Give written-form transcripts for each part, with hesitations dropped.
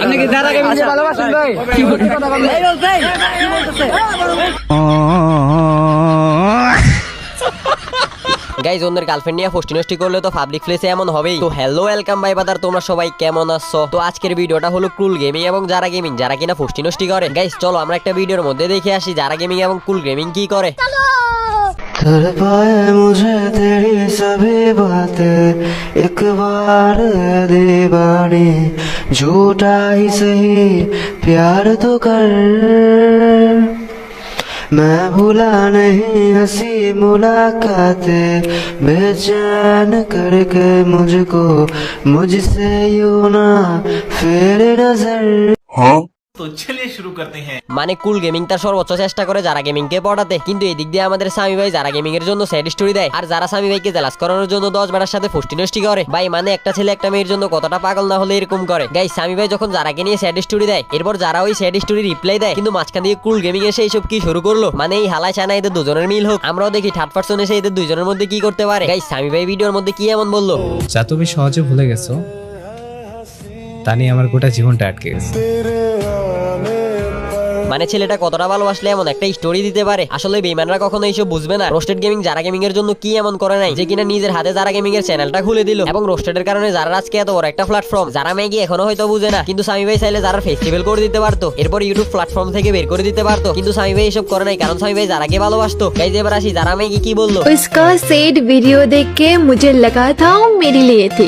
আপনি কি যারা গেমিং ভালোবাসেন ভাই? গাইজ অন্যের গার্লফ্রেন্ড নিয়ে ফষ্টি নষ্টি করলে তো পাবলিক প্লেসে এমন হবেই। তো হ্যালো ওয়েলকাম ভাই বাদার, তোমরা সবাই কেমন আছো? তো আজকের ভিডিওটা হলো কুল গেমিং এবং যারা গেমিং, যারা কিনা ফষ্টি নষ্টি করে। গাইজ চলো আমরা একটা ভিডিওর মধ্যে দেখে আসি যারা গেমিং এবং কুল গেমিং কি করে। तड़पाए मुझे तेरी सभी बातें, एक बार दीवानी झूठा ही सही प्यार तो कर। मैं भूला नहीं हंसी मुलाकातें, बेचैन करके मुझको मुझसे यूं ना फेरे नजर। तो चलिए शुरू करते हैं। মানে কুল গেমিং তার সর্বোচ্চ চেষ্টা করে যারা গেমিং কে পড়াতে, কিন্তু এই দিক দিয়ে আমাদের সামি ভাই যারা গেমিং এর জন্য স্যাড স্টোরি দেয়, আর যারা সামি ভাইকে জেলাস করানোর জন্য 10 বেড়ার সাথে ফষ্টি নষ্টি করে। ভাই মানে একটা ছেলে একটা মেয়ের জন্য কতটা পাগল না হলে এরকম করে। গাইস সামি ভাই যখন যারাকে নিয়ে স্যাড স্টোরি দেয়, এরপর যারা ওই স্যাড স্টোরি রিপ্লাই দেয়, কিন্তু মাঝখান দিয়ে কুল গেমিং এসে এইসব কি শুরু করলো। মানে এই হালায় চায় না এদের দুজনের মিল হোক, আমরাও দেখি থার্ড পারসন এসে এদের দুজনের মধ্যে কি করতে পারে। গাইস সামি ভাই ভিডিওর মধ্যে কি এমন বললো, যা তুমি সহজে ভুলে গেছো তা নিয়ে আমার গোটা জীবনটা আটকে গেছে। মানে ছেলেটা কতটা ভালোবাসলে এমন একটা স্টোরি দিতে পারে। আসলে বেইমানরা কখনো এইসব বুঝবে না। রোস্টেড গেমিং যারা গেমিং এর জন্য কি এমন করে নাই যে কিনা নিজের হাতে যারা গেমিং এর চ্যানেলটা খুলে দিল, এবং রোস্টেডের কারণে যারা আজকে এত বড় একটা প্ল্যাটফর্ম, যারা ম্যাগি এখনো হয়তো বুঝে না, কিন্তু সামি ভাই চাইলে যারা ফেস্টিভ্যাল করে দিতে পারতো, এরপর ইউটিউব প্ল্যাটফর্ম থেকে বের করে দিতে পারতো, কিন্তু সামি ভাই এসব করে নাই, কারণ সামি ভাই যারাকে ভালোবাসতো। গাইজ এবার আসি যারা ম্যাগি কি বললো। उसका सैड वीडियो देख के मुझे लगा था वो मेरे लिए थी।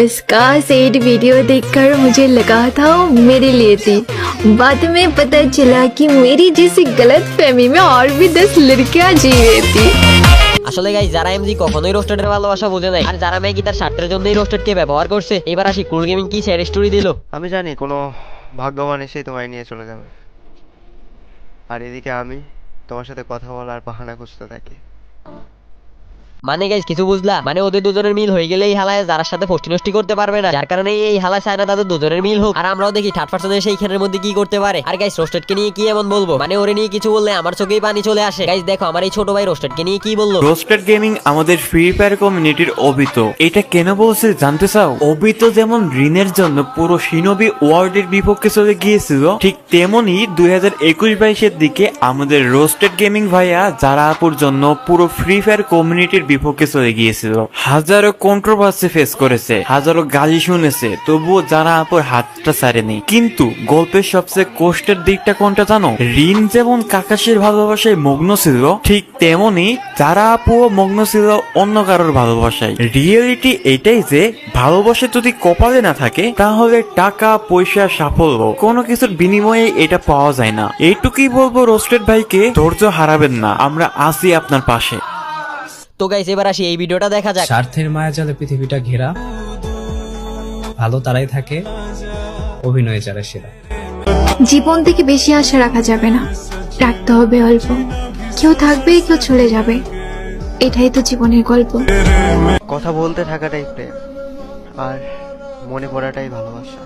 उसका सैड वीडियो देखकर मुझे लगा था वो मेरे लिए थी। बाद में पता चला कि मेरी जैसी गलत फहमी में और भी 10 लड़कियां जी रही थी। আসলে গাইজ যারা এমজি কখনোই রোস্টেডের ভালোবাসা বুঝে নাই, আর যারা ম্যাগি তার স্বার্থের জন্যই রোস্টেডকে ব্যবহার করছে। এবার আসি কুল গেমিং কি স্যাড স্টোরি দিল। আমি জানি কোনো ভাগ্যবান এসেই তোমায় নিয়ে চলে যাবে, আর এদিকে আমি তোমার সাথে কথা বলার বাহানা খুঁজতে থাকি। মানে গাইজ কিছু বুঝলা, মানে ওদের দুজনের মিল হয়ে গেলে এই হালায় যার সাথে ফষ্টি নষ্টি করতে পারবে না, যার কারণে এই হালায় চায় না তাদের দুজনের মিল হোক। আর আমরাও দেখি থার্ড পারসন এসে এইখানের মধ্যে কি করতে পারে। আর গাইজ রোস্টেডকে নিয়ে কি এমন বলবো, মানে ওরে নিয়ে কিছু বললে আমার চোখেই পানি চলে আসে। গাইজ দেখো আমার এই ছোট ভাই রোস্টেডকে নিয়ে কি বললো। রোস্টেড গেমিং আমাদের ফ্রি ফায়ার কমিউনিটির অবিত। এটা কেন বলছে জানতে চাও? অবিত যেমন ঋণের জন্য পুরো শিনবি ওয়ার্ল্ডের বিপক্ষে চলে গিয়েছিল, ঠিক তেমনি 2021-22 দিকে আমাদের রোস্টেড গেমিং ভাইয়া যারা আপুর জন্য পুরো ফ্রি ফায়ার কমিউনিটির বিপক্ষে চলে গিয়েছিল। হাজারো কন্ট্রোভার্সি ফেস করেছে, হাজারো গালি শুনেছে, তবুও যারা আপুর হাতটা ছাড়েনি। কিন্তু গল্পের সবচেয়ে কষ্টের দিকটা কোনটা জানো? ঋণ যেমন কাকাশের ভালোবাসায় মগ্ন ছিল, ঠিক তেমনি যারা আপুও মগ্ন ছিল অন্য কারোর ভালোবাসায়। রিয়েলিটি এটাই যে ভালোবাসা যদি কপালে না থাকে, তাহলে টাকা পয়সা সাফল্য কোনো কিছুর বিনিময়ে এটা পাওয়া যায় না। এইটুকুই বলবো রোস্টেড ভাইকে, ধৈর্য হারাবেন না, আমরা আছি আপনার পাশে। তো গাইস এবার আসি এই ভিডিওটা দেখা যাক। স্বার্থের মায়াজালে পৃথিবীটা ঘেরা, ভালো তারাই থাকে, অভিনয়ে যারা সেরা। জীবন থেকে বেশি আশা রাখা যাবে না, রাখতে হবে অল্প। কেউ থাকবে কেউ চলে যাবে, এটাই তো জীবনের গল্প। কথা বলতে থাকাটাই প্রেম, আর মনে পড়াটাই ভালোবাসা।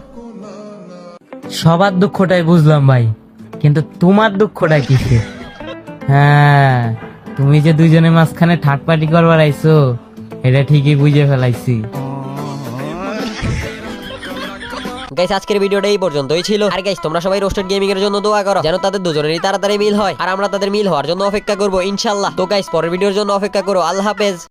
সবার দুঃখটাই বুঝলাম ভাই, কিন্তু তোমার দুঃখটা কিসের? হ্যাঁ, তুমি যে দুইজনের মাঝখানে ঠাট পাটি করবার আইছো, এটা ঠিকই বুঝে ফেলাইছি। গাইস আজকের ভিডিওটা এই পর্যন্তই ছিল। আর গাইস তোমরা সবাই রোস্টেড গেমিং এর জন্য দোয়া করো, যেন তাদের দুজনেরই তাড়াতাড়ি মিল হয়, আর আমরা তাদের মিল হওয়ার জন্য অপেক্ষা করবো ইনশাআল্লাহ। তো গাইস পরের ভিডিওর জন্য অপেক্ষা করো। আল্লাহ হাফেজ।